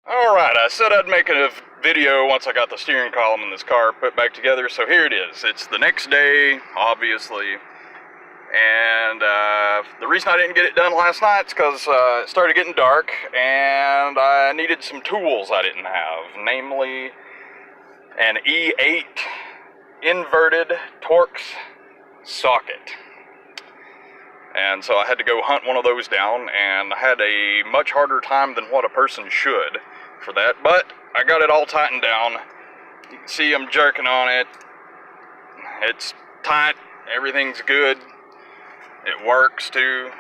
Alright, I said I'd make a video once I got the steering column in this car put back together, so here it is. It's the next day, obviously, and the reason I didn't get it done last night is because it started getting dark, and I needed some tools I didn't have, namely an E8 inverted Torx socket. And so I had to go hunt one of those down, and I had a much harder time than what a person should for that, but I got it all tightened down. You can see I'm jerking on it. It's tight, everything's good. It works too.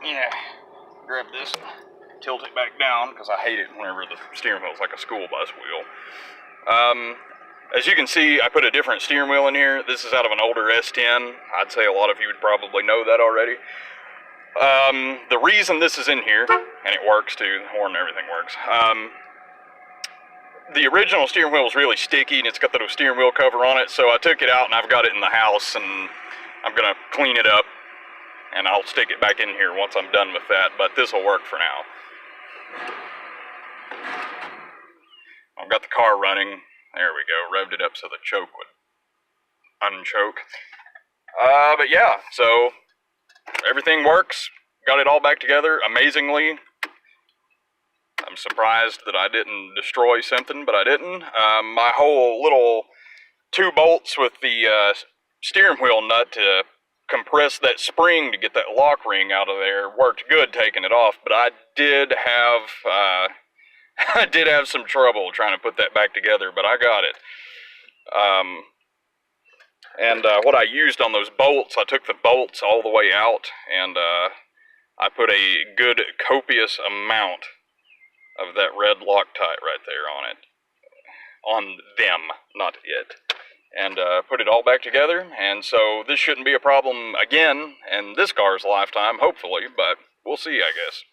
Yeah, grab this and tilt it back down, because I hate it whenever the steering wheel is like a school bus wheel. As you can see, I put a different steering wheel in here. This is out of an older S10. I'd say a lot of you would probably know that already. The reason this is in here, and it works too, the horn and everything works, the original steering wheel was really sticky, and it's got the steering wheel cover on it, so I took it out and I've got it in the house, and I'm going to clean it up, and I'll stick it back in here once I'm done with that, but this will work for now. I've got the car running. There we go, revved it up so the choke would unchoke. But yeah, so everything works. Got it all back together amazingly. I'm surprised that I didn't destroy something, but I didn't. My whole little 2 bolts with the steering wheel nut to compress that spring to get that lock ring out of there worked good taking it off, but I did have some trouble trying to put that back together, but I got it. What I used on those bolts, I took the bolts all the way out, and I put a good copious amount of that red Loctite right there on it. On them, not it. And put it all back together, and so this shouldn't be a problem again in this car's lifetime, hopefully, but we'll see, I guess.